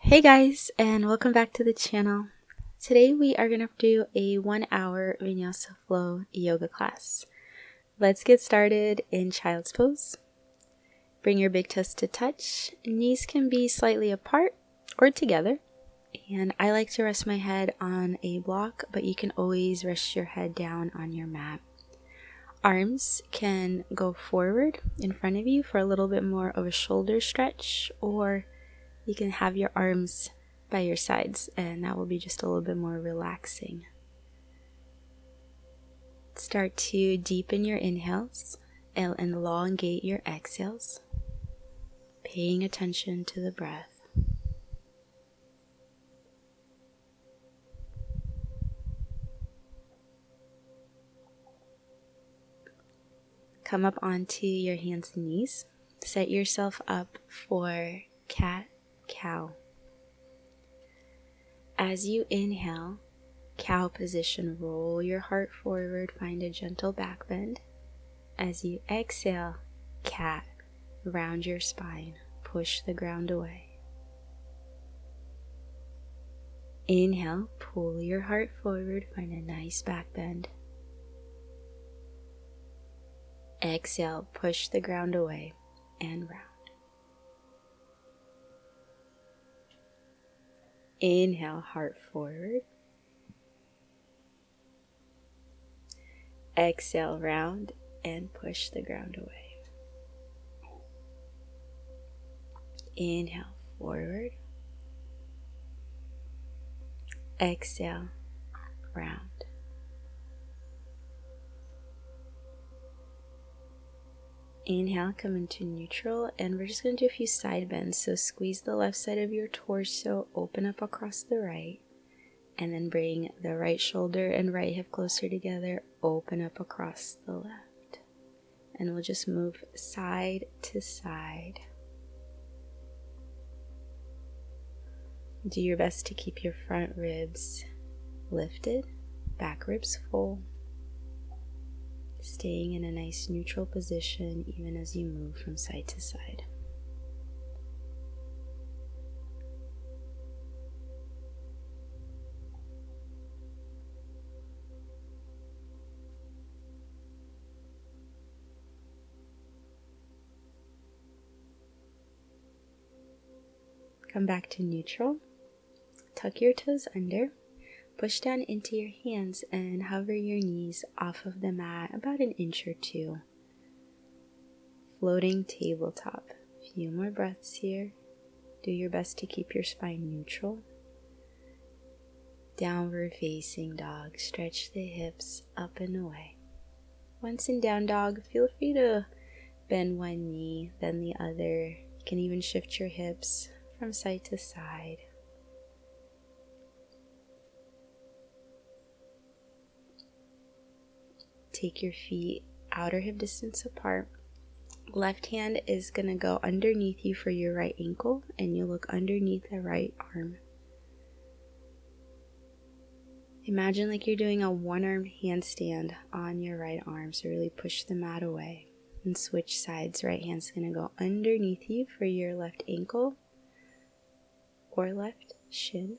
Hey guys, and welcome back to the channel. Today we are going to do a 1-hour Vinyasa Flow Yoga class. Let's get started in Child's Pose. Bring your big toes to touch. Knees can be slightly apart or together. And I like to rest my head on a block, but you can always rest your head down on your mat. Arms can go forward in front of you for a little bit more of a shoulder stretch, or you can have your arms by your sides, and that will be just a little bit more relaxing. Start to deepen your inhales and elongate your exhales, paying attention to the breath. Come up onto your hands and knees. Set yourself up for cat-cow. As you inhale, cow position, roll your heart forward, find a gentle back bend. As you exhale, cat, round your spine, push the ground away. Inhale, pull your heart forward, find a nice back bend. Exhale, push the ground away and round. Inhale, heart forward. Exhale, round and push the ground away. Inhale, forward. Exhale, round. Inhale, come into neutral, and we're just going to do a few side bends. So squeeze the left side of your torso, open up across the right, and then bring the right shoulder and right hip closer together, open up across the left. And we'll just move side to side. Do your best to keep your front ribs lifted, back ribs full. Staying in a nice neutral position even as you move from side to side. Come back to neutral. Tuck your toes under. Push down into your hands and hover your knees off of the mat about an inch or two. Floating tabletop. A few more breaths here. Do your best to keep your spine neutral. Downward facing dog. Stretch the hips up and away. Once in down dog, feel free to bend one knee, then the other. You can even shift your hips from side to side. Take your feet outer hip distance apart. Left hand is going to go underneath you for your right ankle, and you look underneath the right arm. Imagine like you're doing a one-armed handstand on your right arm, so really push the mat away. And switch sides. Right hand's going to go underneath you for your left ankle or left shin.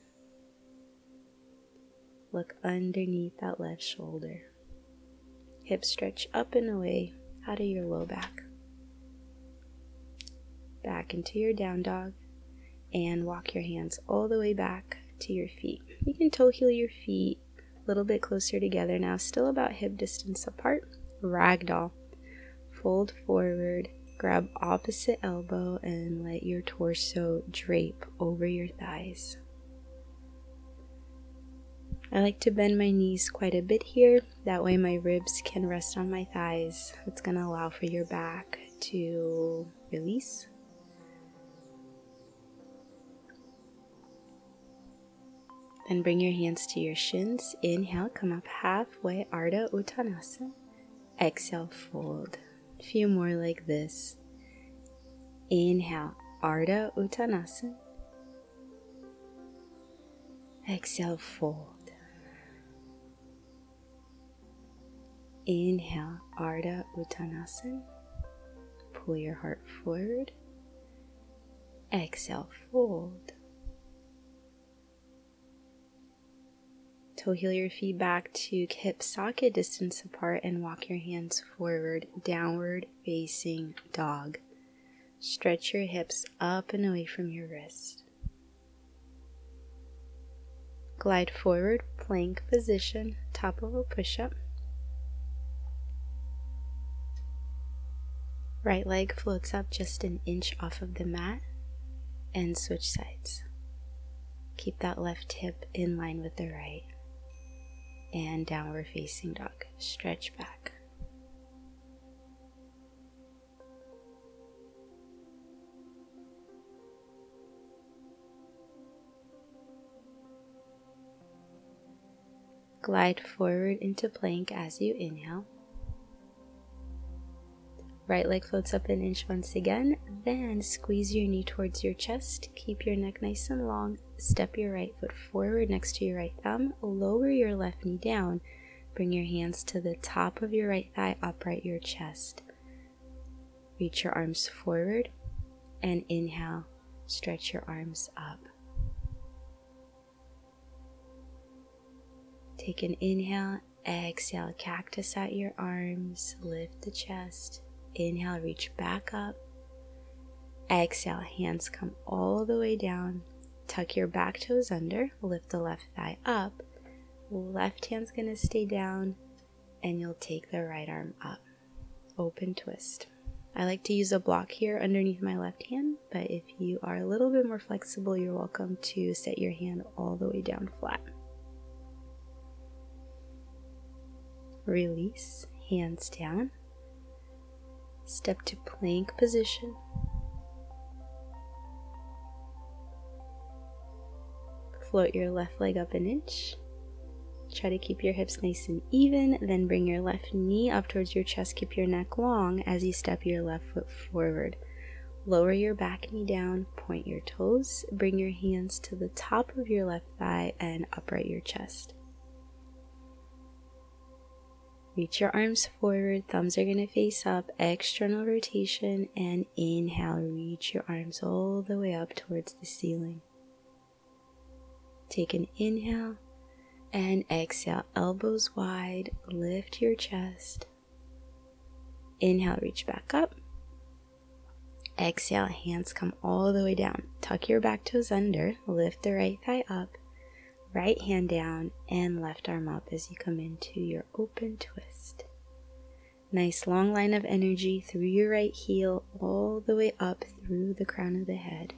Look underneath that left shoulder. Hips stretch up and away out of your low back. Back into your down dog, and walk your hands all the way back to your feet. You can toe heel your feet a little bit closer together now, still about hip distance apart. Ragdoll. Fold forward, grab opposite elbow, and let your torso drape over your thighs. I like to bend my knees quite a bit here. That way my ribs can rest on my thighs. It's going to allow for your back to release. Then bring your hands to your shins. Inhale, come up halfway, Ardha Uttanasana. Exhale, fold. A few more like this. Inhale, Ardha Uttanasana. Exhale, fold. Inhale, Ardha Uttanasana. Pull your heart forward. Exhale, fold. Toe heel your feet back to hip socket distance apart and walk your hands forward, downward facing dog. Stretch your hips up and away from your wrist. Glide forward, plank position, top of a push-up. Right leg floats up just an inch off of the mat and switch sides. Keep that left hip in line with the right. And downward facing dog. Stretch back. Glide forward into plank as you inhale. Right leg floats up an inch once again, then squeeze your knee towards your chest. Keep your neck nice and long. Step your right foot forward next to your right thumb. Lower your left knee down. Bring your hands to the top of your right thigh, upright your chest. Reach your arms forward and inhale. Stretch your arms up. Take an inhale, exhale, cactus at your arms, lift the chest. Inhale, reach back up. Exhale, hands come all the way down. Tuck your back toes under, lift the left thigh up. Left hand's gonna stay down, and you'll take the right arm up. Open twist. I like to use a block here underneath my left hand, but if you are a little bit more flexible, you're welcome to set your hand all the way down flat. Release, hands down. Step to plank position. Float your left leg up an inch. Try to keep your hips nice and even, then bring your left knee up towards your chest. Keep your neck long as you step your left foot forward. Lower your back knee down, point your toes, bring your hands to the top of your left thigh and upright your chest. Reach your arms forward, thumbs are going to face up, external rotation, and inhale, reach your arms all the way up towards the ceiling. Take an inhale and exhale, elbows wide, lift your chest. Inhale, reach back up. Exhale, hands come all the way down. Tuck your back toes under, lift the right thigh up. Right hand down and left arm up as you come into your open twist. Nice long line of energy through your right heel all the way up through the crown of the head.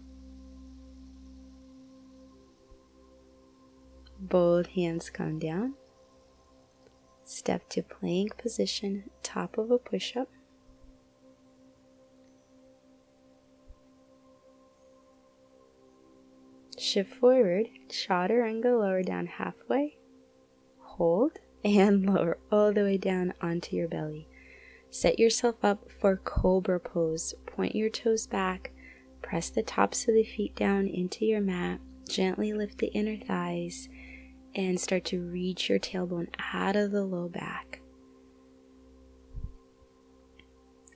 Both hands come down. Step to plank position, top of a push-up. Shift forward, chaturanga, lower down halfway, hold, and lower all the way down onto your belly. Set yourself up for cobra pose. Point your toes back, press the tops of the feet down into your mat, gently lift the inner thighs, and start to reach your tailbone out of the low back.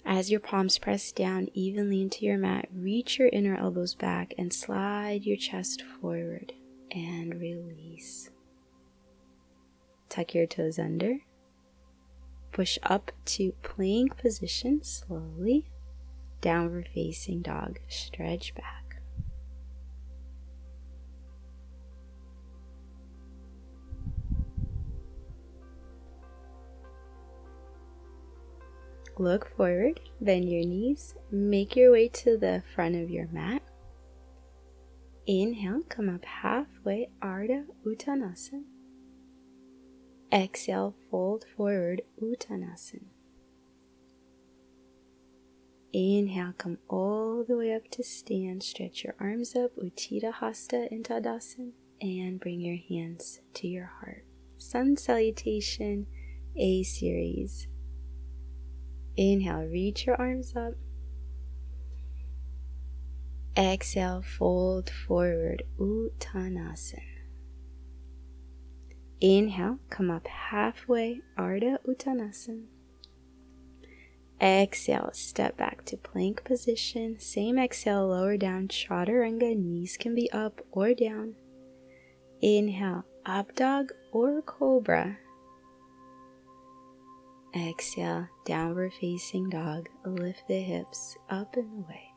As your palms press down evenly into your mat, reach your inner elbows back and slide your chest forward and release. Tuck your toes under. Push up to plank position slowly. Downward facing dog. Stretch back. Look forward, bend your knees, make your way to the front of your mat. Inhale, come up halfway, Ardha Uttanasana. Exhale, fold forward, Uttanasana. Inhale, come all the way up to stand, stretch your arms up, Utthita Hasta in Tadasana, and bring your hands to your heart. Sun Salutation, A series. Inhale, reach your arms up. Exhale, fold forward, Uttanasana. Inhale, come up halfway, Ardha Uttanasana. Exhale, step back to plank position. Same exhale, lower down, chaturanga, knees can be up or down. Inhale, up dog or cobra. Exhale, downward facing dog. Lift the hips up and away.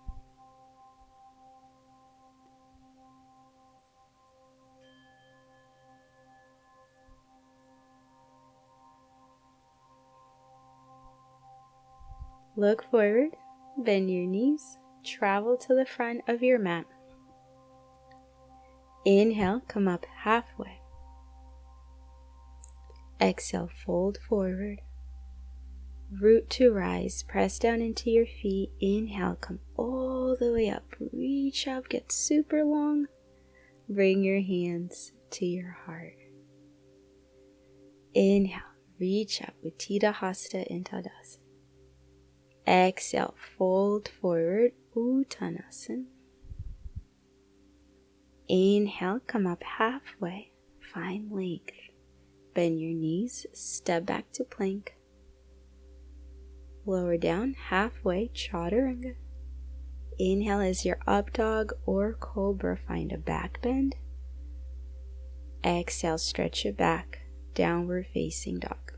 Look forward, bend your knees, travel to the front of your mat. Inhale, come up halfway. Exhale, fold forward. Root to rise, press down into your feet. Inhale, come all the way up. Reach up, get super long. Bring your hands to your heart. Inhale, reach up, Uttita Hasta in Tadasana. Exhale, fold forward, Uttanasana. Inhale, come up halfway, find length. Bend your knees, step back to plank. Lower down halfway, Chaturanga. Inhale as your up dog or cobra, find a back bend. Exhale, stretch it back, downward facing dog.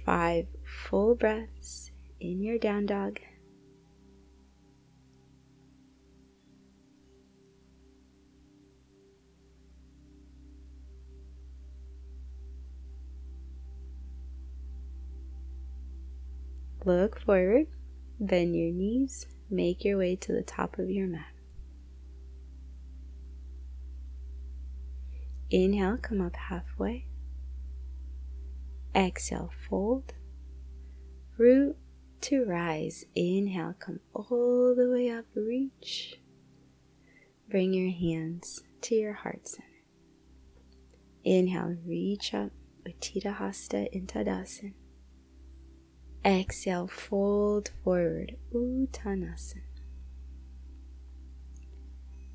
5 full breaths in your down dog. Look forward, bend your knees, make your way to the top of your mat. Inhale, come up halfway. Exhale, fold. Root to rise. Inhale, come all the way up, reach. Bring your hands to your heart center. Inhale, reach up, Uttita Hasta in Tadasana. Exhale, fold forward, Uttanasana.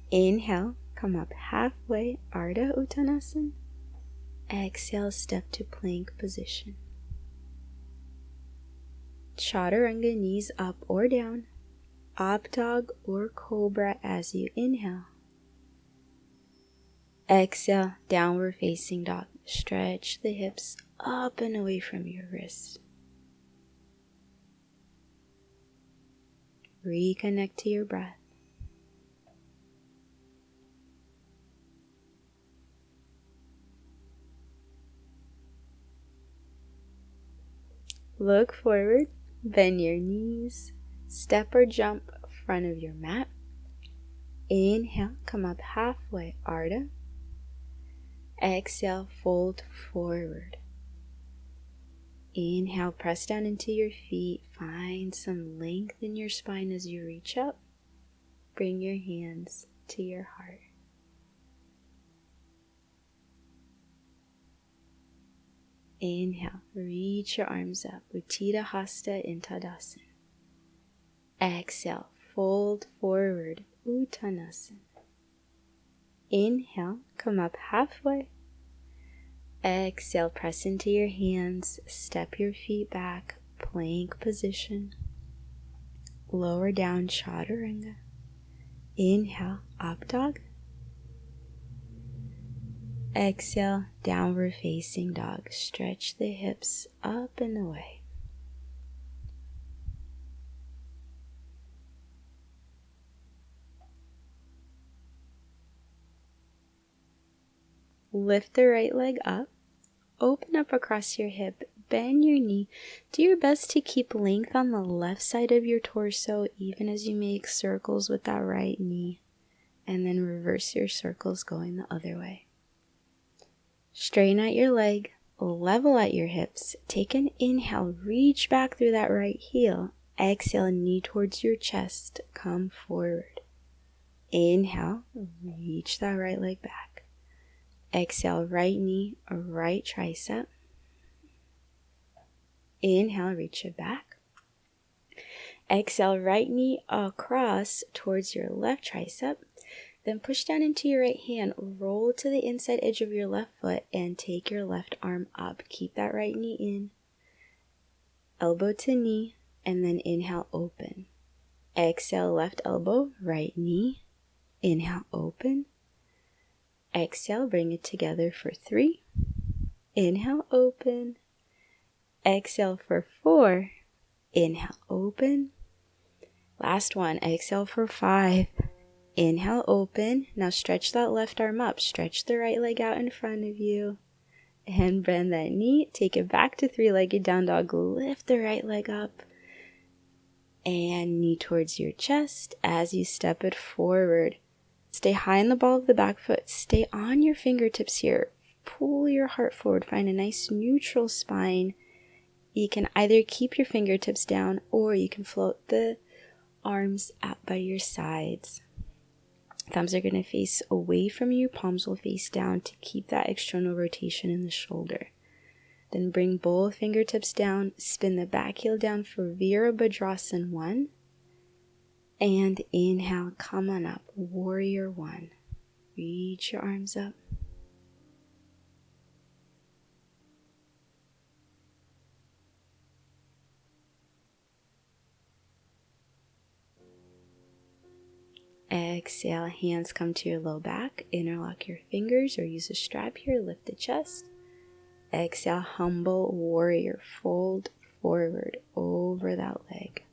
Inhale, come up halfway, Ardha Uttanasana. Exhale, step to plank position. Chaturanga, knees up or down, up dog or cobra as you inhale. Exhale, downward facing dog. Stretch the hips up and away from your wrist. Reconnect to your breath. Look forward, bend your knees, step or jump front of your mat. Inhale, come up halfway, Ardha. Exhale, fold forward. Inhale, press down into your feet. Find some length in your spine as you reach up. Bring your hands to your heart. Inhale, reach your arms up, Uttita Hasta in Tadasana. Exhale, fold forward, Uttanasana. Inhale, come up halfway. Exhale, press into your hands, step your feet back, plank position. Lower down, Chaturanga. Inhale, up dog. Exhale, downward facing dog. Stretch the hips up and away. Lift the right leg up. Open up across your hip. Bend your knee. Do your best to keep length on the left side of your torso, even as you make circles with that right knee. And then reverse your circles going the other way. Straighten out your leg, level out your hips. Take an inhale, reach back through that right heel. Exhale, knee towards your chest, come forward. Inhale, reach that right leg back. Exhale, right knee, right tricep. Inhale, reach it back. Exhale, right knee across towards your left tricep. Then push down into your right hand, roll to the inside edge of your left foot, and take your left arm up. Keep that right knee in, elbow to knee, and then inhale, open. Exhale, left elbow, right knee, inhale, open. Exhale, bring it together for 3. Inhale, open. Exhale for 4. Inhale, open. Last one. Exhale for 5. Inhale, open. Now stretch that left arm up. Stretch the right leg out in front of you. And bend that knee. Take it back to 3-legged down dog. Lift the right leg up. And knee towards your chest as you step it forward. Stay high in the ball of the back foot. Stay on your fingertips here. Pull your heart forward. Find a nice neutral spine. You can either keep your fingertips down or you can float the arms out by your sides. Thumbs are going to face away from you. Palms will face down to keep that external rotation in the shoulder. Then bring both fingertips down. Spin the back heel down for Virabhadrasana 1. And inhale, come on up. Warrior 1. Reach your arms up. Exhale, hands come to your low back. Interlock your fingers or use a strap here. Lift the chest. Exhale, humble warrior. Fold forward over that leg.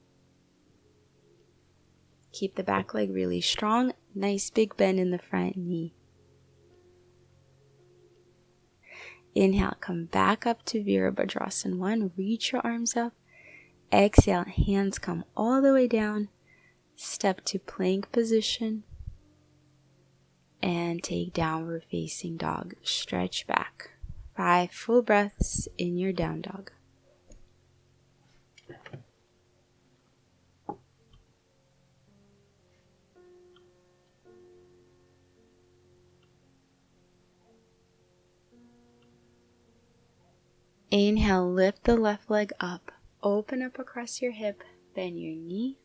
Keep the back leg really strong. Nice big bend in the front knee. Inhale, come back up to Virabhadrasana 1. Reach your arms up. Exhale, hands come all the way down. Step to plank position. And take downward facing dog. Stretch back. 5 full breaths in your down dog. Inhale, lift the left leg up. Open up across your hip. Bend your knee.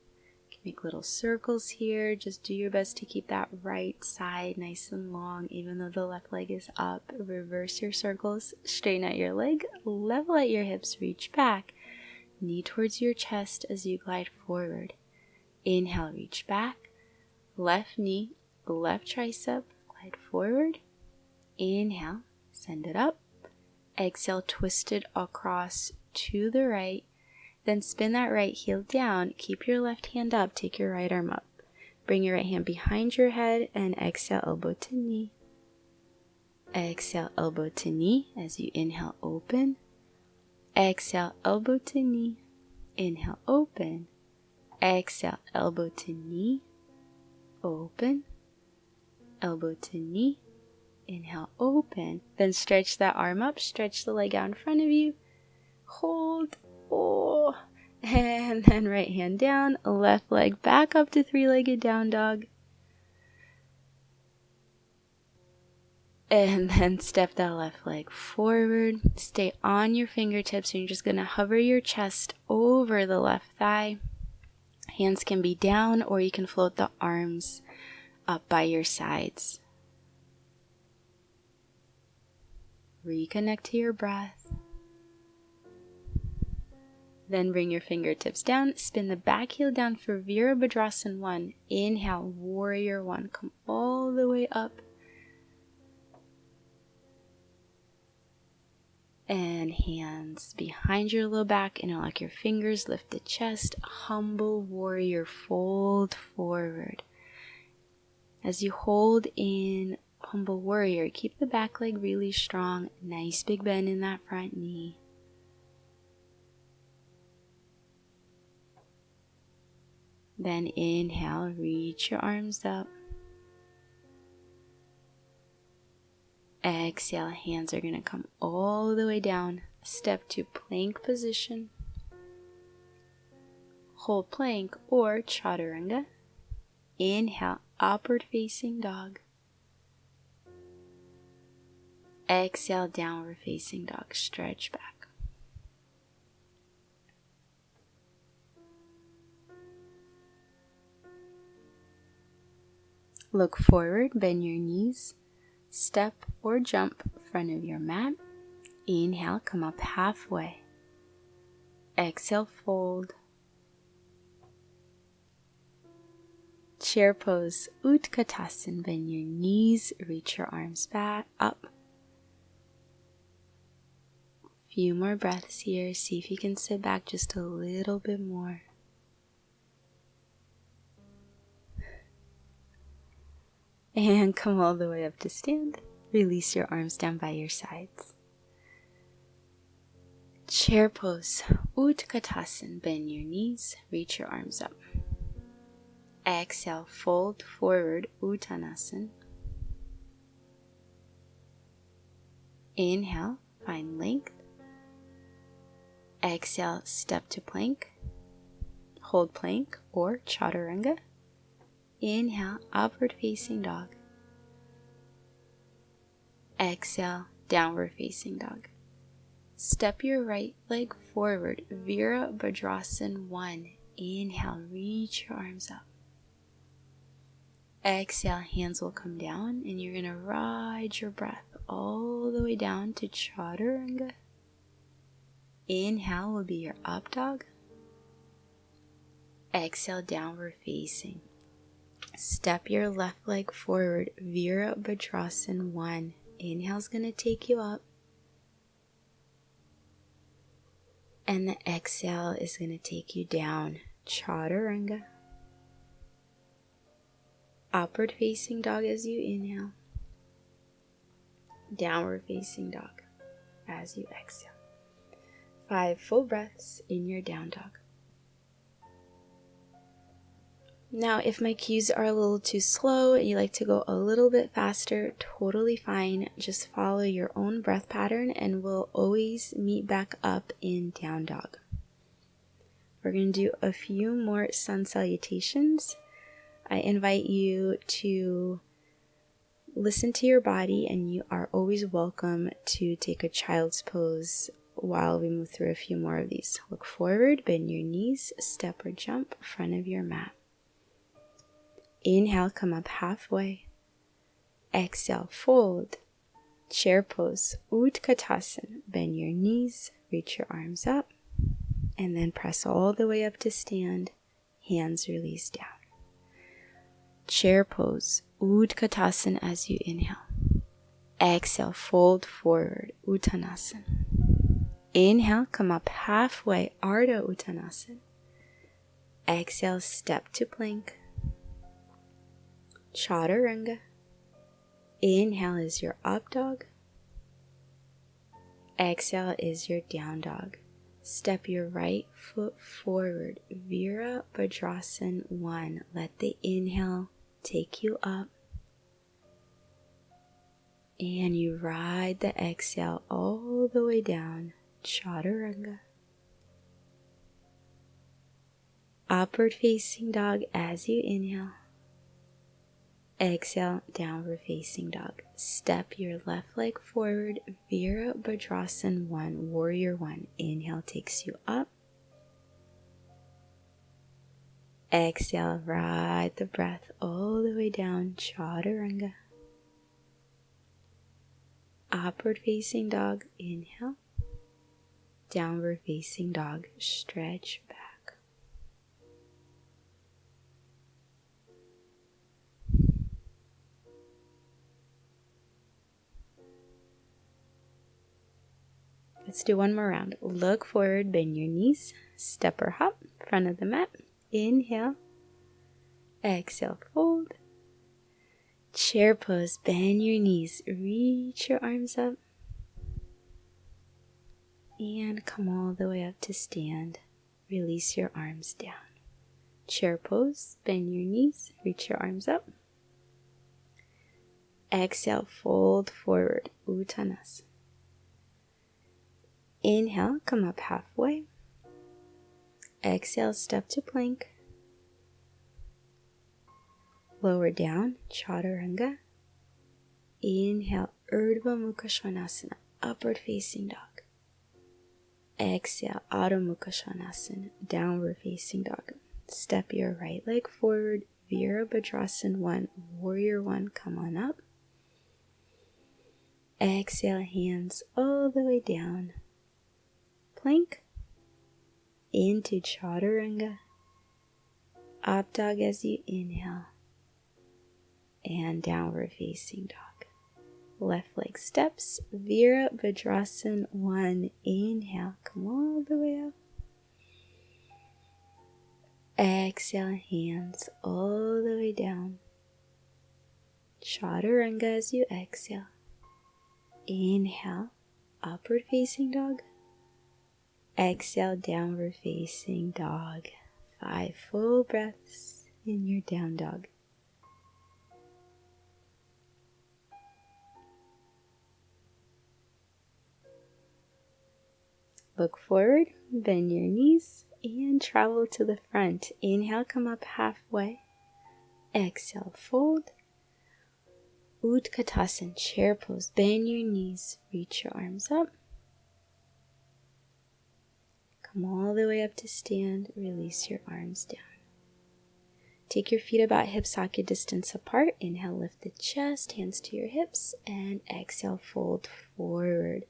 Make little circles here. Just do your best to keep that right side nice and long, even though the left leg is up. Reverse your circles. Straighten out your leg. Level out your hips. Reach back. Knee towards your chest as you glide forward. Inhale, reach back. Left knee, left tricep. Glide forward. Inhale, send it up. Exhale, twist it across to the right. Then spin that right heel down. Keep your left hand up. Take your right arm up. Bring your right hand behind your head and exhale, elbow to knee. Exhale, elbow to knee as you inhale, open. Exhale, elbow to knee. Inhale, open. Exhale, elbow to knee. Open. Elbow to knee. Inhale, open. Then stretch that arm up. Stretch the leg out in front of you. Hold. Oh, and then right hand down, left leg back up to 3-legged down dog. And then step that left leg forward. Stay on your fingertips, and you're just going to hover your chest over the left thigh. Hands can be down, or you can float the arms up by your sides. Reconnect to your breath. Then bring your fingertips down. Spin the back heel down for Virabhadrasana 1. Inhale, warrior 1. Come all the way up. And hands behind your low back. Interlock your fingers. Lift the chest. Humble warrior. Fold forward. As you hold in humble warrior, keep the back leg really strong. Nice big bend in that front knee. Then inhale, reach your arms up. Exhale, hands are going to come all the way down. Step to plank position. Hold plank or chaturanga. Inhale, upward facing dog. Exhale, downward facing dog. Stretch back. Look forward, bend your knees, step or jump front of your mat. Inhale, come up halfway. Exhale, fold. Chair pose, Utkatasana. Bend your knees, reach your arms back up. Few more breaths here. See if you can sit back just a little bit more. And come all the way up to stand. Release your arms down by your sides. Chair pose, Utkatasana. Bend your knees, reach your arms up. Exhale, fold forward, Uttanasana. Inhale, find length. Exhale, step to plank. Hold plank or chaturanga. Inhale, upward facing dog. Exhale, downward facing dog. Step your right leg forward, Virabhadrasana 1. Inhale, reach your arms up. Exhale, hands will come down and you're going to ride your breath all the way down to chaturanga. Inhale will be your up dog. Exhale, downward facing. Step your left leg forward, Virabhadrasana 1. Inhale's going to take you up. And the exhale is going to take you down, chaturanga. Upward facing dog as you inhale. Downward facing dog as you exhale. 5 full breaths in your down dog. Now, if my cues are a little too slow and you like to go a little bit faster, totally fine. Just follow your own breath pattern and we'll always meet back up in down dog. We're going to do a few more sun salutations. I invite you to listen to your body, and you are always welcome to take a child's pose while we move through a few more of these. Look forward, bend your knees, step or jump front of your mat. Inhale, come up halfway. Exhale, fold. Chair pose, Utkatasana. Bend your knees, reach your arms up, and then press all the way up to stand. Hands release down. Chair pose, Utkatasana as you inhale. Exhale, fold forward, Uttanasana. Inhale, come up halfway, Ardha Uttanasana. Exhale, step to plank. Chaturanga. Inhale is your up dog. Exhale is your down dog. Step your right foot forward, Virabhadrasana 1. Let the inhale take you up. And you ride the exhale all the way down, chaturanga. Upward facing dog as you inhale. Exhale, downward facing dog. Step your left leg forward, Virabhadrasana 1, warrior 1. Inhale takes you up. Exhale, ride the breath all the way down, chaturanga. Upward facing dog, inhale. Downward facing dog, stretch back. Let's do one more round. Look forward, bend your knees, step or hop, front of the mat. Inhale. Exhale, fold. Chair pose, bend your knees, reach your arms up. And come all the way up to stand. Release your arms down. Chair pose, bend your knees, reach your arms up. Exhale, fold forward, Uttanasana. Inhale, come up halfway. Exhale, step to plank. Lower down, chaturanga. Inhale, Urdhva Mukha Svanasana, upward facing dog. Exhale, Adho Mukha Svanasana, downward facing dog. Step your right leg forward, Virabhadrasana 1, warrior 1, come on up. Exhale, hands all the way down. Plank into chaturanga. Up dog as you inhale. and downward facing dog. Left leg steps, Virabhadrasana 1. Inhale, come all the way up. Exhale, hands all the way down. Chaturanga as you exhale. Inhale, upward facing dog. Exhale, downward facing dog. 5 full breaths in your down dog. Look forward, bend your knees, and travel to the front. Inhale, come up halfway. Exhale, fold. Utkatasana, chair pose. Bend your knees, reach your arms up. Come all the way up to stand. Release your arms down. Take your feet about hip socket distance apart. Inhale, lift the chest, hands to your hips, and exhale, fold forward.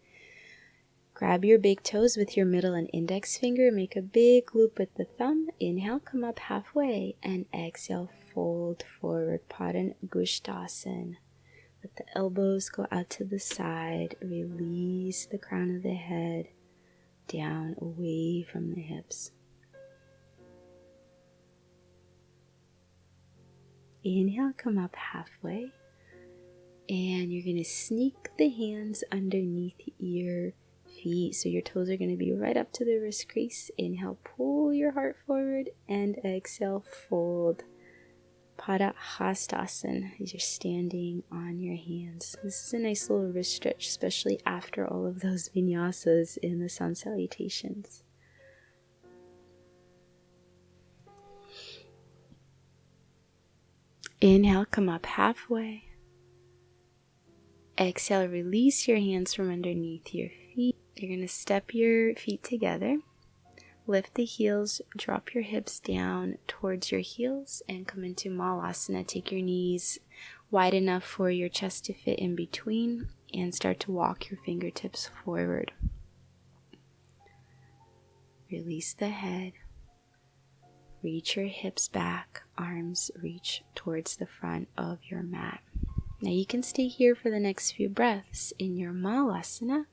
Grab your big toes with your middle and index finger. Make a big loop with the thumb. Inhale, come up halfway, and exhale, fold forward. Padangusthasana. Let the elbows go out to the side. Release the crown of the head down away from the hips. Inhale, come up halfway, and you're going to sneak the hands underneath your feet, so your toes are going to be right up to the wrist crease. Inhale, pull your heart forward, and exhale, fold. Padahastasana, as you're standing on your hands. This is a nice little wrist stretch, especially after all of those vinyasas in the sun salutations. Inhale, come up halfway. Exhale, release your hands from underneath your feet. You're going to step your feet together. Lift the heels, drop your hips down towards your heels, and come into Malasana. Take your knees wide enough for your chest to fit in between, and start to walk your fingertips forward. Release the head. Reach your hips back, arms reach towards the front of your mat. Now you can stay here for the next few breaths in your Malasana,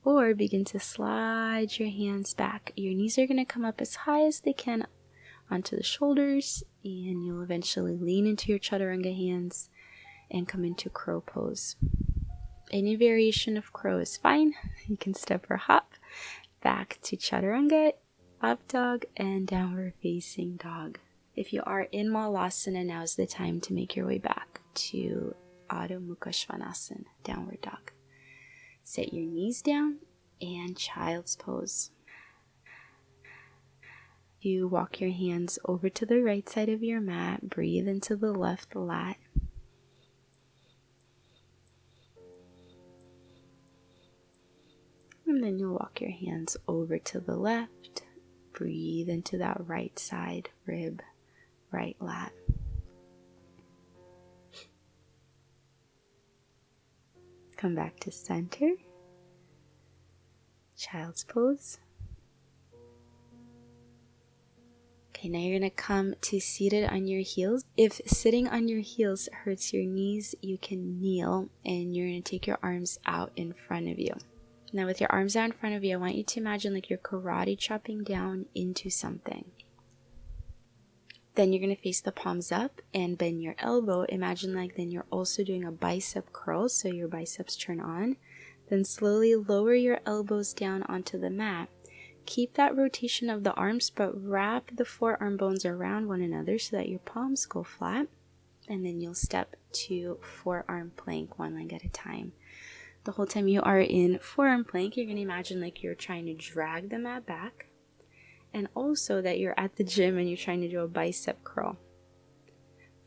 or begin to slide your hands back. Your knees are going to come up as high as they can onto the shoulders, and you'll eventually lean into your Chaturanga hands and come into crow pose. Any variation of crow is fine. You can step or hop back to Chaturanga, up dog, and downward facing dog. If you are in Malasana, now is the time to make your way back to Adho Mukha Svanasana, downward dog. Set your knees down and child's pose. You walk your hands over to the right side of your mat. Breathe into the left lat. And then you'll walk your hands over to the left. Breathe into that right side rib, right lat. Come back to center. Child's pose. Okay, now you're going to come to seated on your heels. If sitting on your heels hurts your knees, you can kneel, and you're going to take your arms out in front of you. Now with your arms out in front of you, I want you to imagine like you're karate chopping down into something. Then you're going to face the palms up and bend your elbow. Imagine like then you're also doing a bicep curl, so your biceps turn on. Then slowly lower your elbows down onto the mat. Keep that rotation of the arms, but wrap the forearm bones around one another so that your palms go flat. And then you'll step to forearm plank, one leg at a time. The whole time you are in forearm plank, you're going to imagine like you're trying to drag the mat back. And also that you're at the gym and you're trying to do a bicep curl.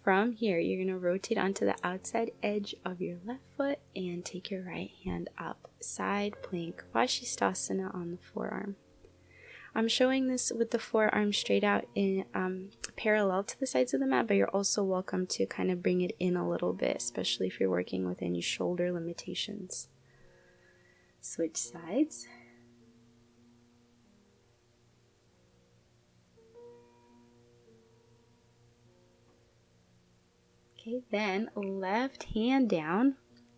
From here, you're going to rotate onto the outside edge of your left foot and take your right hand up. Side plank, Vashisthasana on the forearm. I'm showing this with the forearm straight out in parallel to the sides of the mat, but you're also welcome to kind of bring it in a little bit, especially if you're working with any shoulder limitations. Switch sides. Okay, then left hand down,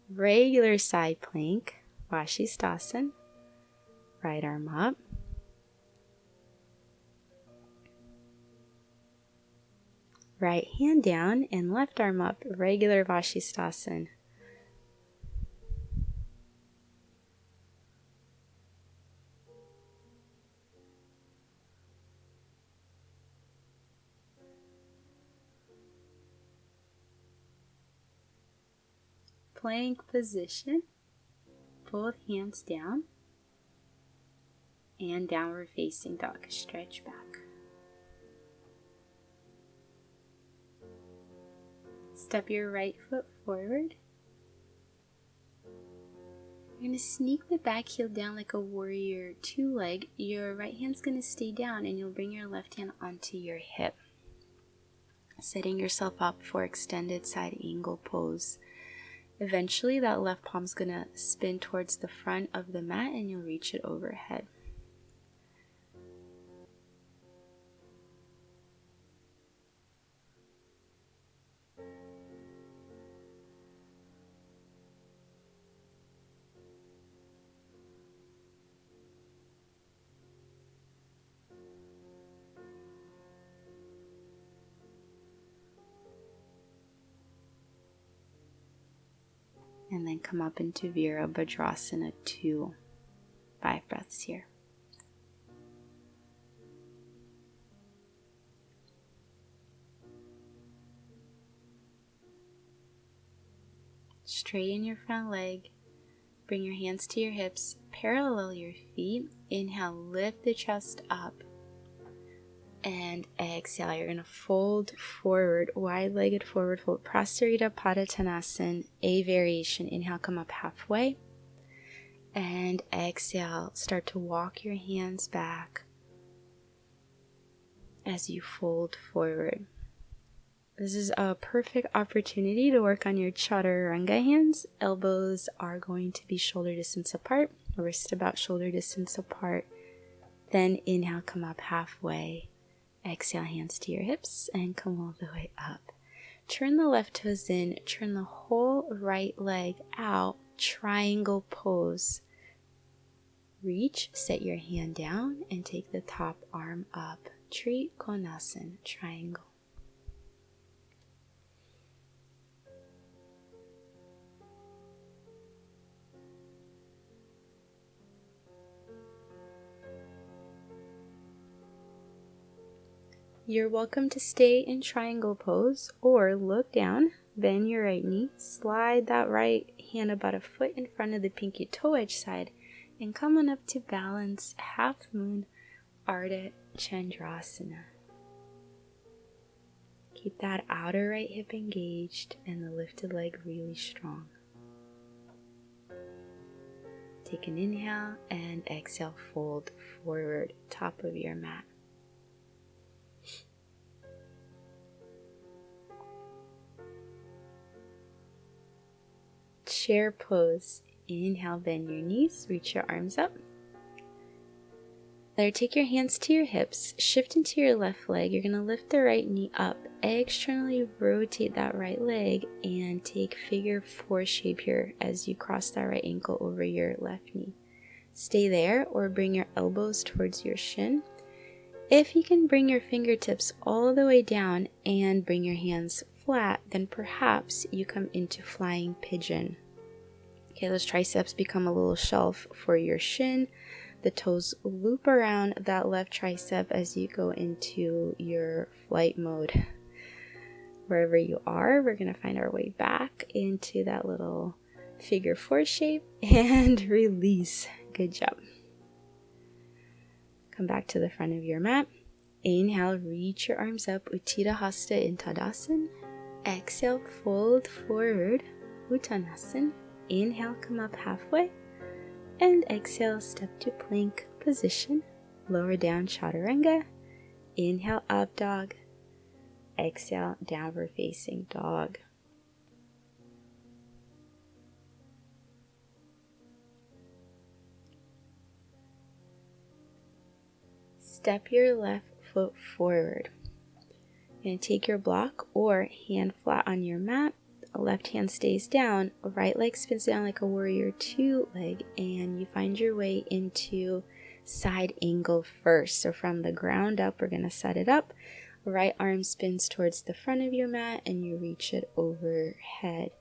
regular side plank, Vashisthasana. Right arm up. Right hand down and left arm up, regular Vashisthasana. Plank position, both hands down, and downward facing dog. Stretch back. Step your right foot forward. You're going to sneak the back heel down like a warrior two leg. Your right hand's going to stay down and you'll bring your left hand onto your hip. Setting yourself up for extended side angle pose. Eventually that left palm's going to spin towards the front of the mat and you'll reach it overhead. And then come up into Virabhadrasana 2. 5 breaths here. Straighten your front leg. Bring your hands to your hips. Parallel your feet. Inhale, lift the chest up. And exhale, you're going to fold forward, wide-legged forward fold, Prasarita Padottanasana, a variation. Inhale, come up halfway. And exhale, start to walk your hands back as you fold forward. This is a perfect opportunity to work on your Chaturanga hands. Elbows are going to be shoulder distance apart, wrist about shoulder distance apart. Then inhale, come up halfway. Exhale, hands to your hips and come all the way up. Turn the left toes in, turn the whole right leg out, triangle pose. Reach, set your hand down and take the top arm up. Trikonasana, triangle. You're welcome to stay in triangle pose or look down, bend your right knee, slide that right hand about a foot in front of the pinky toe edge side, and come on up to balance half moon Ardha Chandrasana. Keep that outer right hip engaged and the lifted leg really strong. Take an inhale and exhale, fold forward, top of your mat. Chair pose. Inhale, bend your knees, reach your arms up. There, take your hands to your hips, shift into your left leg. You're going to lift the right knee up, externally rotate that right leg, and take figure 4 shape here as you cross that right ankle over your left knee. Stay there or bring your elbows towards your shin. If you can bring your fingertips all the way down and bring your hands flat, then perhaps you come into flying pigeon. Okay, those triceps become a little shelf for your shin. The toes loop around that left tricep as you go into your flight mode. Wherever you are, we're going to find our way back into that little figure 4 shape and release. Good job. Come back to the front of your mat. Inhale, reach your arms up, Uttita Hasta in Tadasana. Exhale, fold forward, Uttanasana. Inhale, come up halfway. And exhale, step to plank position. Lower down, Chaturanga. Inhale, up dog. Exhale, downward facing dog. Step your left foot forward. You're going to take your block or hand flat on your mat. Left hand stays down, right leg spins down like a warrior two leg, and you find your way into side angle first. So from the ground up, we're going to set it up. Right arm spins towards the front of your mat and you reach it overhead.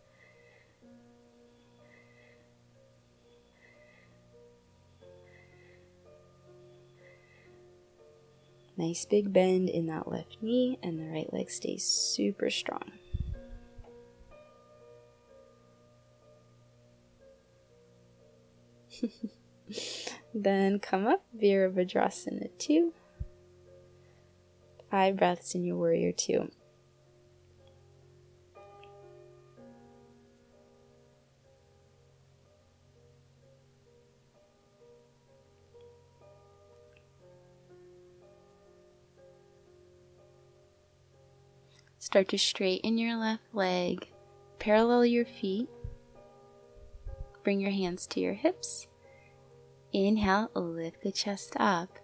Nice big bend in that left knee, and the right leg stays super strong. Then come up, Virabhadrasana 2. 5 breaths in your warrior 2. Start to straighten your left leg, parallel your feet, bring your hands to your hips. Inhale, lift the chest up.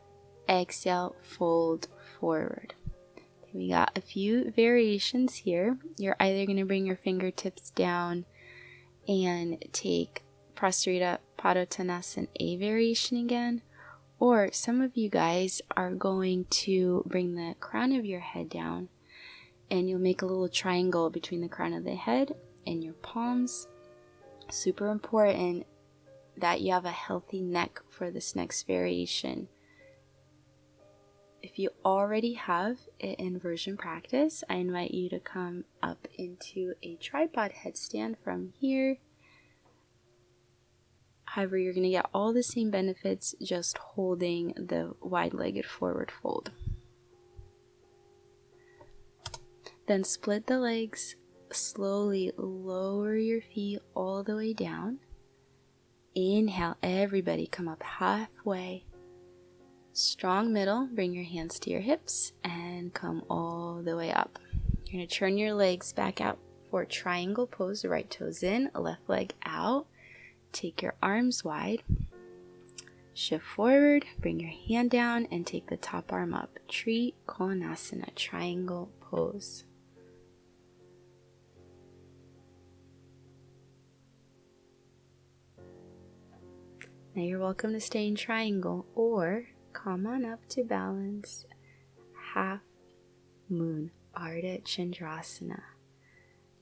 Exhale, fold forward. Okay, we got a few variations here. You're either going to bring your fingertips down and take Prasarita Padottanasana A variation again, or some of you guys are going to bring the crown of your head down and you'll make a little triangle between the crown of the head and your palms. Super important that you have a healthy neck for this next variation. If you already have an inversion practice, I invite you to come up into a tripod headstand from here. However, you're going to get all the same benefits just holding the wide-legged forward fold. Then split the legs, slowly lower your feet all the way down. Inhale, everybody come up halfway. Strong middle, bring your hands to your hips and come all the way up. You're going to turn your legs back out for triangle pose, right toes in, left leg out. Take your arms wide. Shift forward, bring your hand down and take the top arm up. Trikonasana, triangle pose. Now you're welcome to stay in triangle or come on up to balance, half moon, Ardha Chandrasana.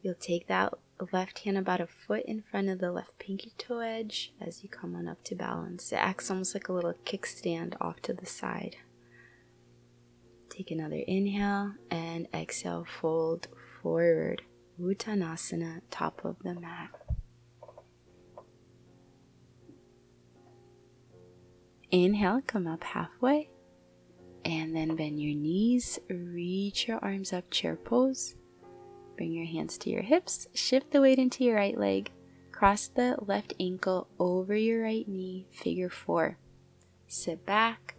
You'll take that left hand about a foot in front of the left pinky toe edge as you come on up to balance. It acts almost like a little kickstand off to the side. Take another inhale and exhale, fold forward, Uttanasana, top of the mat. Inhale, come up halfway, and then bend your knees, reach your arms up, chair pose. Bring your hands to your hips, shift the weight into your right leg, cross the left ankle over your right knee, figure 4. Sit back,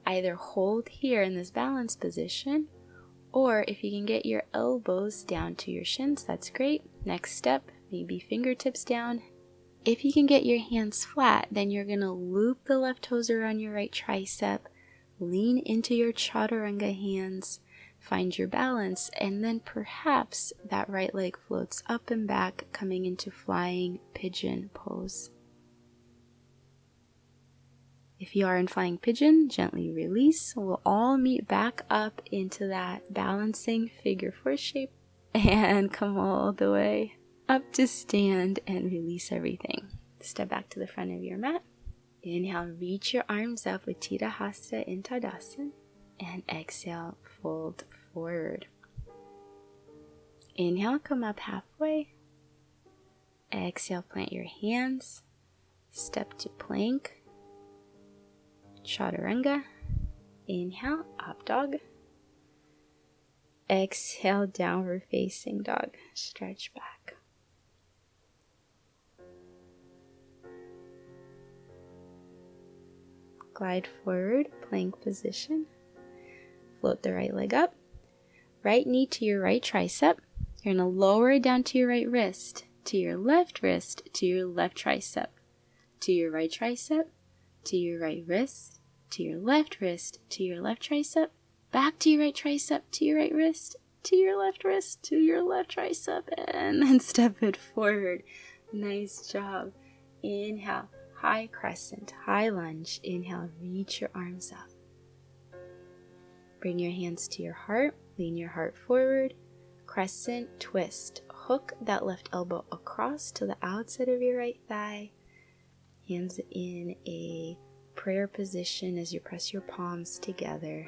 either hold here in this balance position, or if you can get your elbows down to your shins, that's great. Next step, maybe fingertips down. If you can get your hands flat, then you're going to loop the left toes around your right tricep, lean into your chaturanga hands, find your balance, and then perhaps that right leg floats up and back, coming into flying pigeon pose. If you are in flying pigeon, gently release. We'll all meet back up into that balancing figure 4 shape and come all the way up to stand and release everything. Step back to the front of your mat. Inhale, reach your arms up with Tita Hasta in Tadasana, and exhale, fold forward. Inhale, come up halfway. Exhale, plant your hands. Step to plank. Chaturanga. Inhale, up dog. Exhale, downward facing dog. Stretch back. Glide forward, plank position. Float the right leg up. Right knee to your right tricep. You're going to lower it down to your right wrist, to your left wrist, to your left tricep, to your right tricep, to your right wrist, to your left wrist, to your left tricep, back to your right tricep, to your right wrist, to your left wrist, to your left tricep, and then step it forward. Nice job. Inhale, high crescent, high lunge. Inhale, reach your arms up. Bring your hands to your heart, lean your heart forward, crescent, twist. Hook that left elbow across to the outside of your right thigh. Hands in a prayer position as you press your palms together.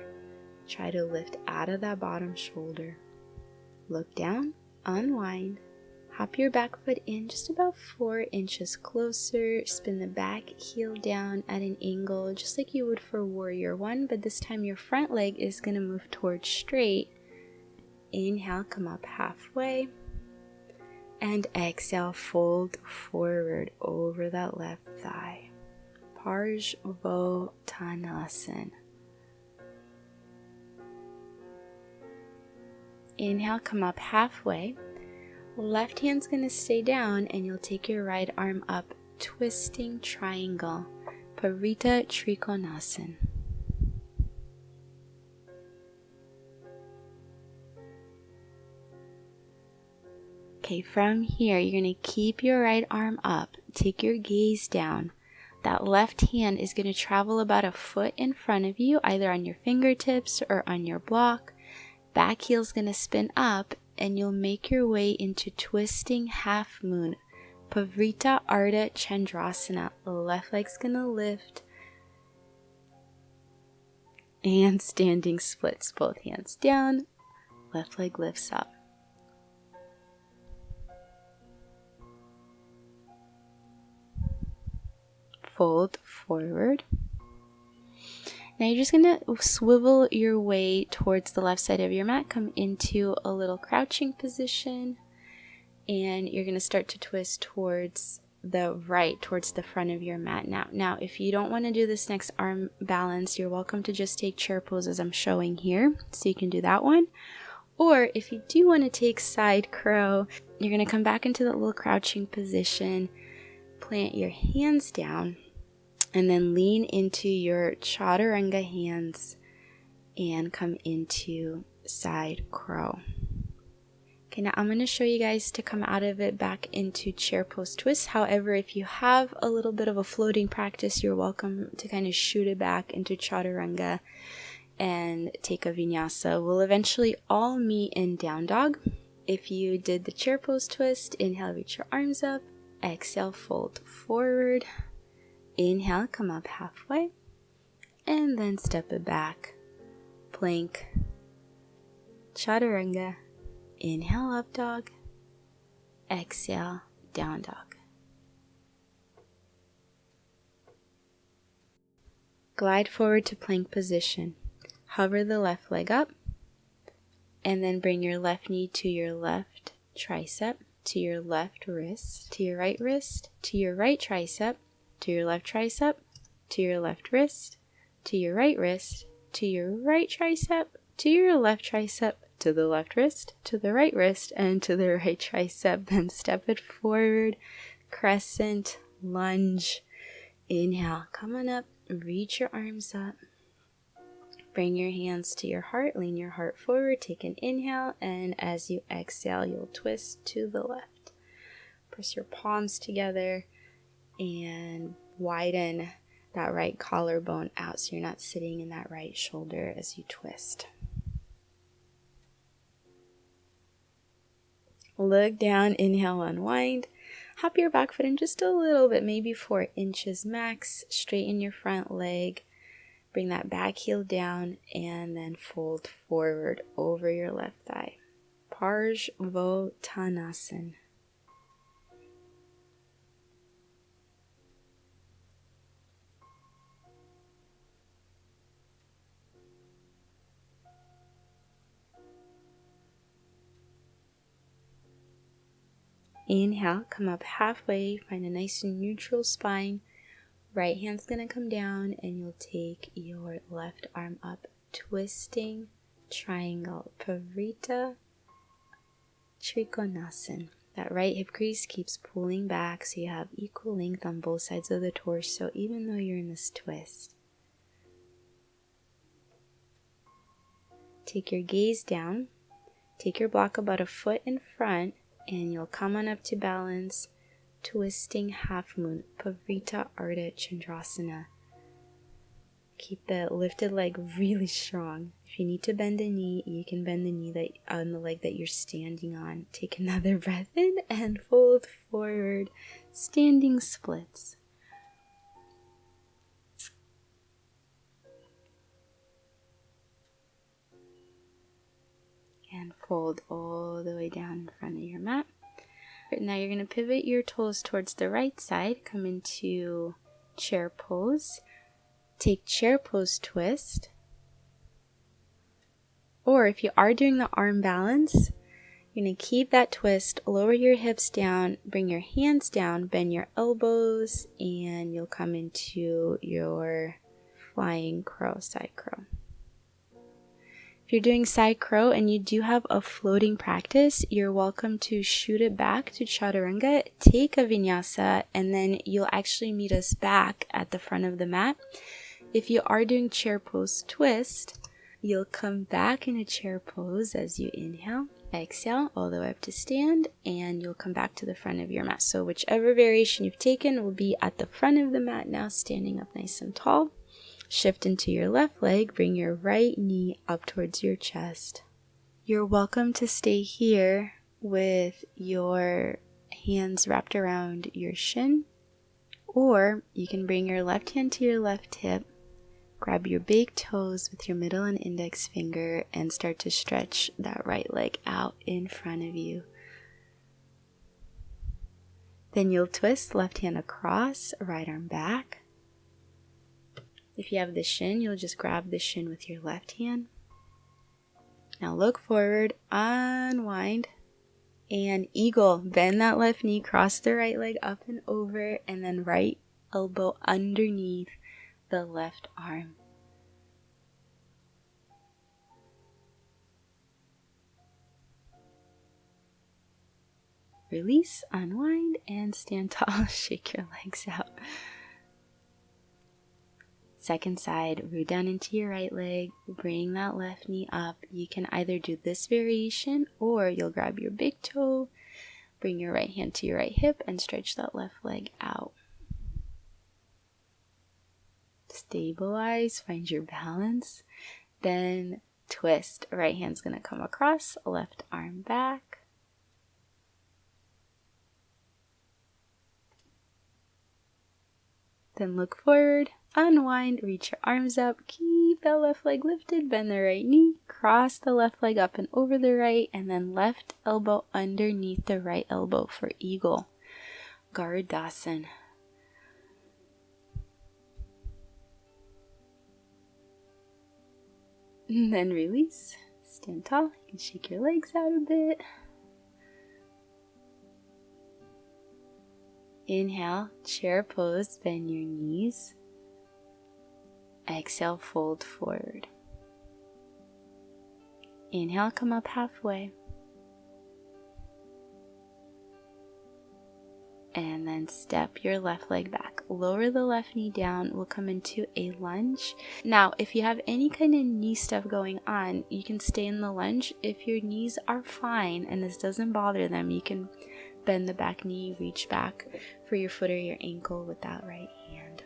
Try to lift out of that bottom shoulder. Look down, unwind. Hop your back foot in just about 4 inches closer. Spin the back heel down at an angle just like you would for warrior one, but this time your front leg is going to move towards straight. Inhale, come up halfway. And exhale, fold forward over that left thigh. Parsvottanasana. Inhale, come up halfway. Left hand's going to stay down and you'll take your right arm up, twisting triangle. Parita Trikonasana. Okay, from here, you're going to keep your right arm up. Take your gaze down. That left hand is going to travel about a foot in front of you, either on your fingertips or on your block. Back heel's going to spin up, and you'll make your way into twisting half moon. Pavrita Ardha Chandrasana. The left leg's going to lift. And standing splits, both hands down. Left leg lifts up. Fold forward. Now you're just going to swivel your way towards the left side of your mat. Come into a little crouching position. And you're going to start to twist towards the right, towards the front of your mat. Now, if you don't want to do this next arm balance, you're welcome to just take chair pose as I'm showing here. So you can do that one. Or if you do want to take side crow, you're going to come back into that little crouching position. Plant your hands down. And then lean into your chaturanga hands and come into side crow. Okay, now I'm going to show you guys to come out of it back into chair pose twist. However, if you have a little bit of a floating practice, you're welcome to kind of shoot it back into chaturanga and take a vinyasa. We'll eventually all meet in down dog. If you did the chair pose twist, inhale, reach your arms up. Exhale, fold forward. Inhale, come up halfway, and then step it back. Plank, chaturanga. Inhale, up dog. Exhale, down dog. Glide forward to plank position. Hover the left leg up, and then bring your left knee to your left tricep, to your left wrist, to your right wrist, to your right tricep, to your left tricep, to your left wrist, to your right wrist, to your right tricep, to your left tricep, to the left wrist, to the right wrist, and to the right tricep. Then step it forward, crescent, lunge. Inhale, come on up, reach your arms up. Bring your hands to your heart, lean your heart forward, take an inhale, and as you exhale, you'll twist to the left. Press your palms together and widen that right collarbone out so you're not sitting in that right shoulder as you twist. Look down, inhale, unwind. Hop your back foot in just a little bit, maybe 4 inches max. Straighten your front leg. Bring that back heel down and then fold forward over your left thigh. Parsvottanasana. Inhale, come up halfway, find a nice neutral spine. Right hand's going to come down and you'll take your left arm up, twisting triangle, Parita Trikonasana. That right hip crease keeps pulling back so you have equal length on both sides of the torso, even though you're in this twist. Take your gaze down. Take your block about a foot in front and you'll come on up to balance, twisting half moon, Pavrita Ardha Chandrasana. Keep the lifted leg really strong. If you need to bend a knee, you can bend the knee on the leg that you're standing on. Take another breath in and fold forward, standing splits. And fold all the way down in front of your mat. Now you're going to pivot your toes towards the right side. Come into chair pose. Take chair pose twist. Or if you are doing the arm balance, you're going to keep that twist, lower your hips down, bring your hands down, bend your elbows, and you'll come into your flying crow, side crow. If you're doing side crow and you do have a floating practice, you're welcome to shoot it back to chaturanga, take a vinyasa, and then you'll actually meet us back at the front of the mat. If you are doing chair pose twist, you'll come back in a chair pose as you inhale, exhale all the way up to stand, and you'll come back to the front of your mat. So whichever variation you've taken will be at the front of the mat now, standing up nice and tall. Shift into your left leg, bring your right knee up towards your chest. You're welcome to stay here with your hands wrapped around your shin, or you can bring your left hand to your left hip, grab your big toes with your middle and index finger, and start to stretch that right leg out in front of you. Then you'll twist left hand across, right arm back. If you have the shin, you'll just grab the shin with your left hand. Now look forward, unwind, and eagle. Bend that left knee, cross the right leg up and over, and then right elbow underneath the left arm. Release, unwind, and stand tall. Shake your legs out. Second side, root down into your right leg, bring that left knee up. You can either do this variation or you'll grab your big toe, bring your right hand to your right hip, and stretch that left leg out. Stabilize, find your balance, then twist. Right hand's going to come across, left arm back. Then look forward, unwind, reach your arms up, keep that left leg lifted, bend the right knee, cross the left leg up and over the right, and then left elbow underneath the right elbow for eagle. Garudasana. And then release, stand tall, you can shake your legs out a bit. Inhale, chair pose, bend your knees. Exhale, fold forward. Inhale, come up halfway. And then step your left leg back. Lower the left knee down. We'll come into a lunge. Now, if you have any kind of knee stuff going on, you can stay in the lunge. If your knees are fine and this doesn't bother them, you can bend the back knee, reach back for your foot or your ankle with that right hand.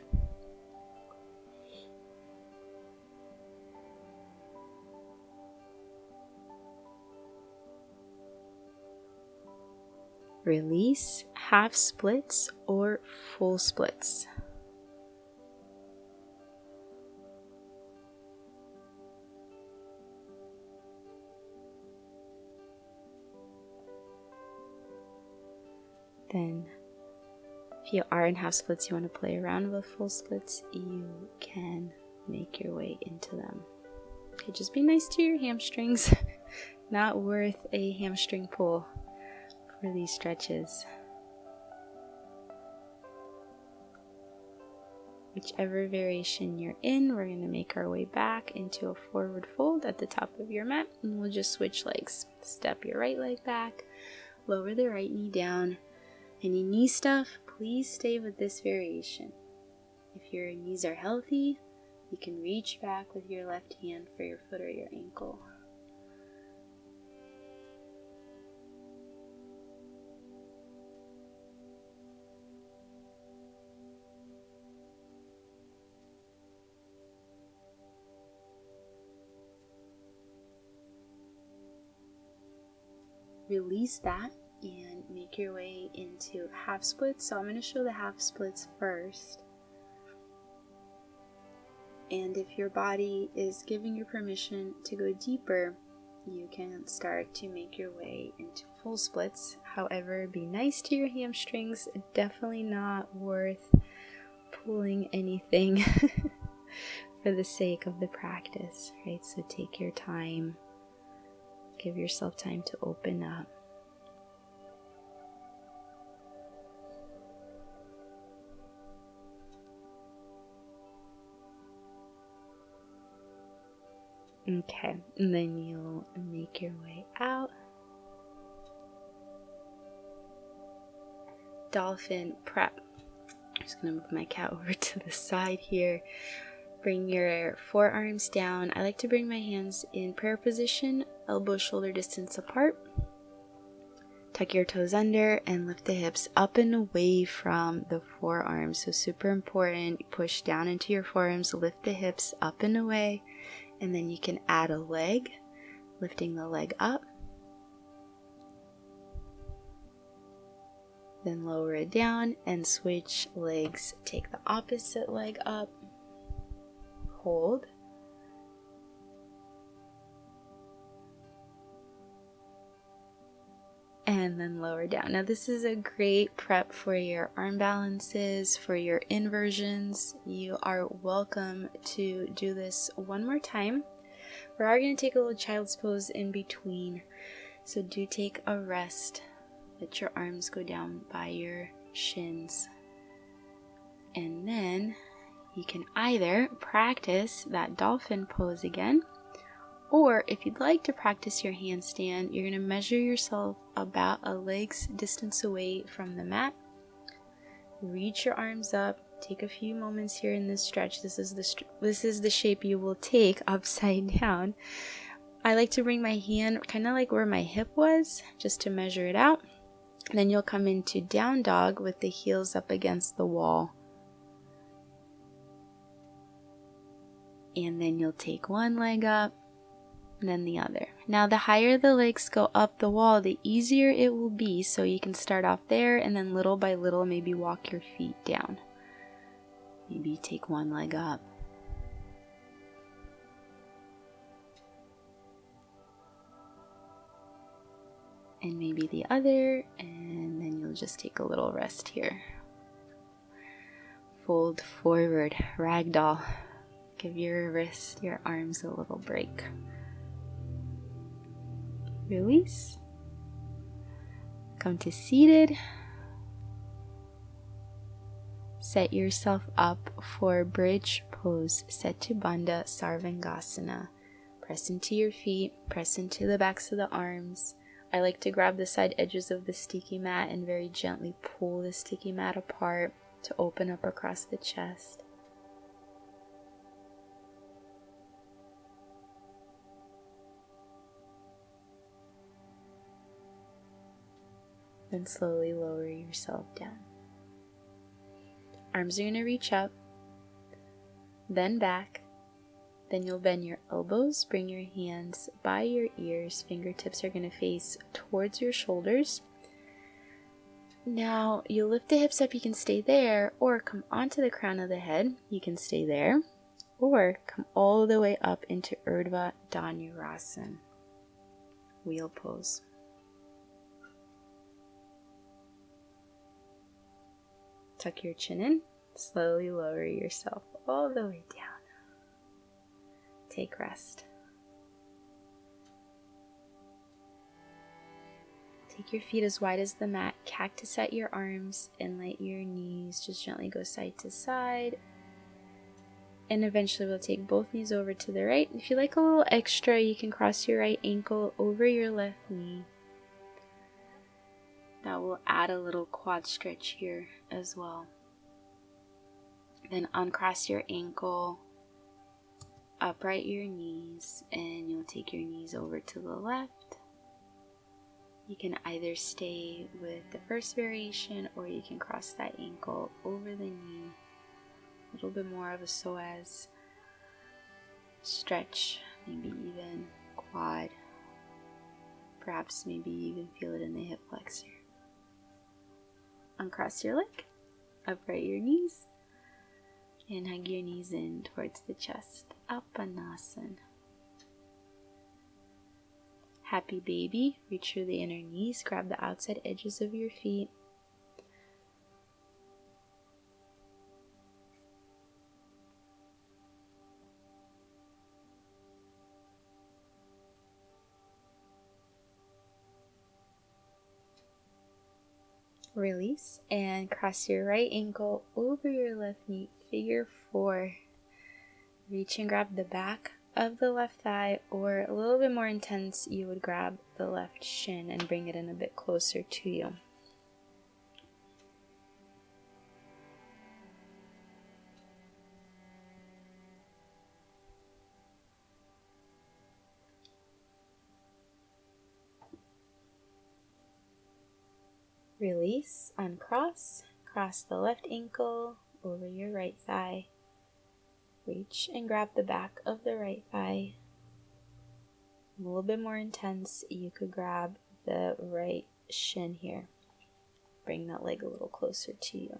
Release, half splits or full splits. Then, if you are in half splits, you want to play around with full splits, you can make your way into them. Okay, just be nice to your hamstrings. Not worth a hamstring pull for these stretches. Whichever variation you're in, we're going to make our way back into a forward fold at the top of your mat, and we'll just switch legs. Step your right leg back, lower the right knee down. Any knee stuff, please stay with this variation. If your knees are healthy, you can reach back with your left hand for your foot or your ankle. release that and make your way into half splits. So I'm going to show the half splits first. And if your body is giving you permission to go deeper, you can start to make your way into full splits. However, be nice to your hamstrings. Definitely not worth pulling anything for the sake of the practice, right? So take your time. Give yourself time to open up. Okay, and then you'll make your way out. Dolphin prep. I'm just going to move my cat over to the side here. Bring your forearms down. I like to bring my hands in prayer position, elbows shoulder distance apart. Tuck your toes under and lift the hips up and away from the forearms. So super important. Push down into your forearms, lift the hips up and away, and then you can add a leg, lifting the leg up. Then lower it down and switch legs. Take the opposite leg up. Hold. And then lower down. Now this is a great prep for your arm balances, for your inversions. You are welcome to do this one more time. We are going to take a little child's pose in between. So do take a rest. Let your arms go down by your shins. And then you can either practice that dolphin pose again, or if you'd like to practice your handstand, you're going to measure yourself about a leg's distance away from the mat. Reach your arms up. Take a few moments here in this stretch. This is the shape you will take upside down. I like to bring my hand kind of like where my hip was, just to measure it out. And then you'll come into down dog with the heels up against the wall. And then you'll take one leg up, then the other. Now the higher the legs go up the wall, the easier it will be. So you can start off there and then little by little maybe walk your feet down. Maybe take one leg up. And maybe the other, and then you'll just take a little rest here. Fold forward, ragdoll. Give your wrist, your arms a little break. Release. Come to seated. Set yourself up for bridge pose, Setu Bandha Sarvangasana. Press into your feet, press into the backs of the arms. I like to grab the side edges of the sticky mat and very gently pull the sticky mat apart to open up across the chest. Then slowly lower yourself down. Arms are going to reach up, then back. Then you'll bend your elbows, bring your hands by your ears. Fingertips are going to face towards your shoulders. Now you lift the hips up, you can stay there, or come onto the crown of the head, you can stay there, or come all the way up into Urdhva Dhanurasana, wheel pose. Tuck your chin in, slowly lower yourself all the way down. Take rest. Take your feet as wide as the mat, cactus at your arms, and let your knees just gently go side to side. And eventually we'll take both knees over to the right. If you like a little extra, you can cross your right ankle over your left knee. That will add a little quad stretch here as well. Then uncross your ankle, upright your knees, and you'll take your knees over to the left. You can either stay with the first variation or you can cross that ankle over the knee. A little bit more of a psoas stretch, maybe even quad Perhaps maybe you even feel it in the hip flexor. Uncross your leg, upright your knees, and hug your knees in towards the chest. Apanasana. Happy baby, reach through the inner knees, grab the outside edges of your feet. Release and cross your right ankle over your left knee, figure 4. Reach and grab the back of the left thigh, or a little bit more intense, you would grab the left shin and bring it in a bit closer to you. Release, uncross, cross the left ankle over your right thigh. Reach and grab the back of the right thigh. A little bit more intense, you could grab the right shin here. Bring that leg a little closer to you.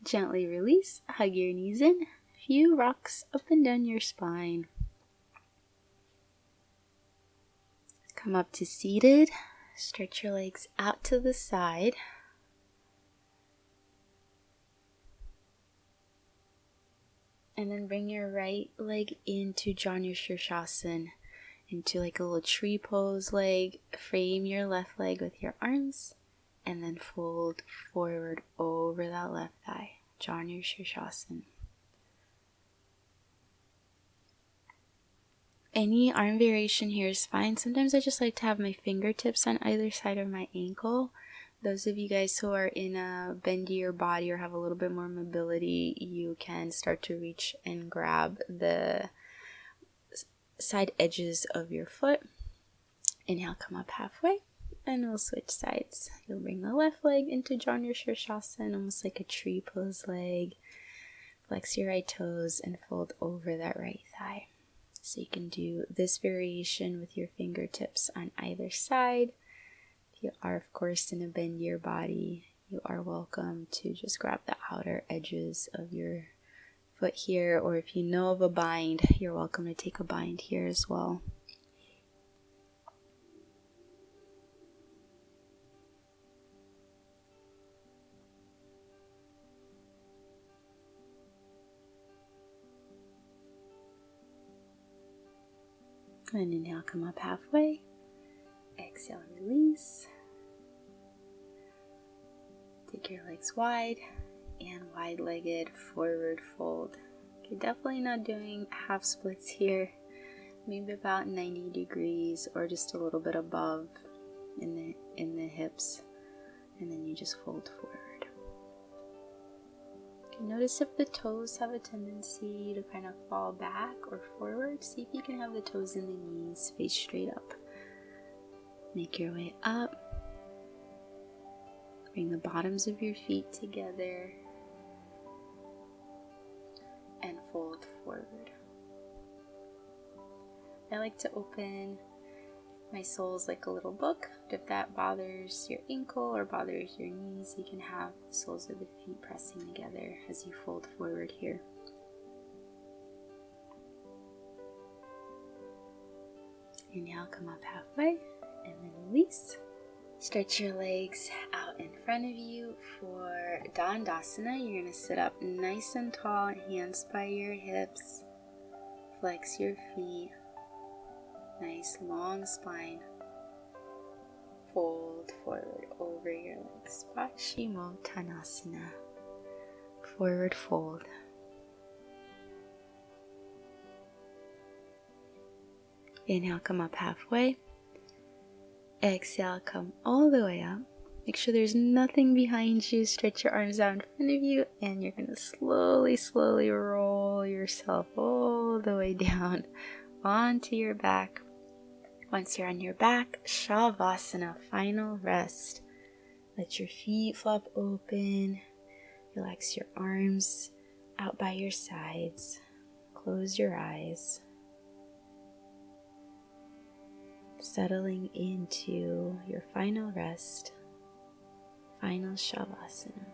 Gently release, hug your knees in, few rocks up and down your spine. Come up to seated, stretch your legs out to the side. And then bring your right leg into Janu Shirshasana, into like a little tree pose leg. Frame your left leg with your arms, and then fold forward over that left thigh. Janu Shirshasana. Any arm variation here is fine. Sometimes I just like to have my fingertips on either side of my ankle. Those of you guys who are in a bendier body or have a little bit more mobility, you can start to reach and grab the side edges of your foot. Inhale, come up halfway, and we'll switch sides. You'll bring the left leg into Janu Shirshasana, almost like a tree pose leg. Flex your right toes and fold over that right thigh. So you can do this variation with your fingertips on either side. If you are, of course, in a bendier body, you are welcome to just grab the outer edges of your foot here, or if you know of a bind, you're welcome to take a bind here as well. And inhale, come up halfway. Exhale, release. Take your legs wide and wide-legged forward fold. You're definitely not doing half splits here. Maybe about 90 degrees or just a little bit above in the hips. And then you just fold forward. Notice if the toes have a tendency to kind of fall back or forward. See if you can have the toes and the knees face straight up. Make your way up. Bring the bottoms of your feet together and fold forward. I like to open my soles like a little book. If that bothers your ankle or bothers your knees, you can have the soles of the feet pressing together as you fold forward here. Inhale, come up halfway, and then release. Stretch your legs out in front of you for Dandasana. You're going to sit up nice and tall, hands by your hips. Flex your feet. Nice long spine. Fold forward over your legs. Paschimottanasana. Forward fold. Inhale, come up halfway. Exhale, come all the way up. Make sure there's nothing behind you. Stretch your arms out in front of you, and you're going to slowly roll yourself all the way down onto your back. Once you're on your back, Shavasana, final rest. Let your feet flop open. Relax your arms out by your sides. Close your eyes. Settling into your final rest, final Shavasana.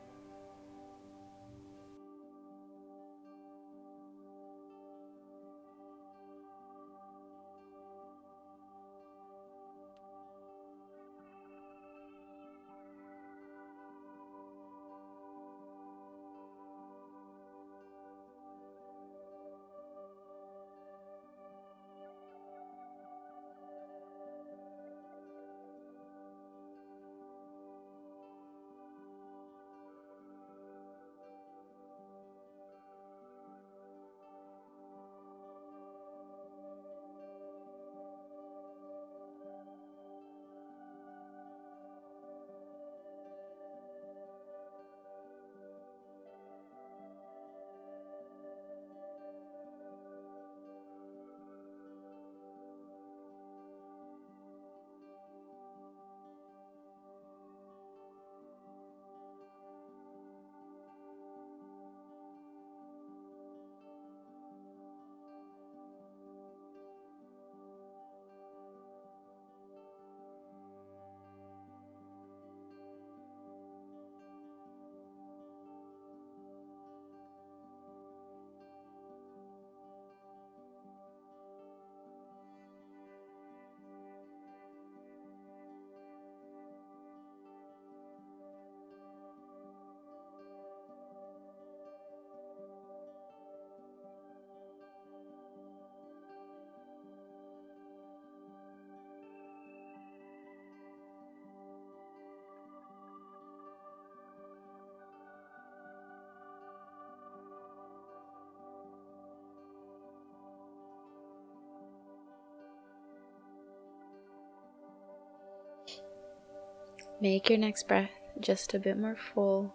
Make your next breath just a bit more full.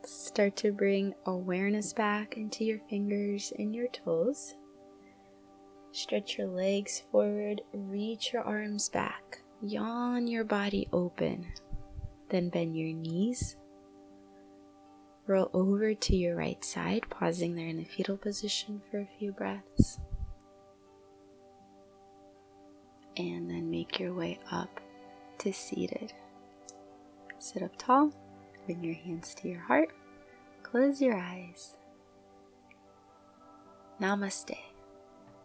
Start to bring awareness back into your fingers and your toes. Stretch your legs forward, reach your arms back, yawn your body open. Then bend your knees. Roll over to your right side, pausing there in the fetal position for a few breaths. And then make your way up to seated. Sit up tall, bring your hands to your heart, close your eyes. Namaste.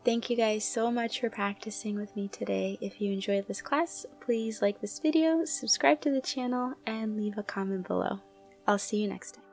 Thank you guys so much for practicing with me today. If you enjoyed this class, please like this video, subscribe to the channel, and leave a comment below. I'll see you next time.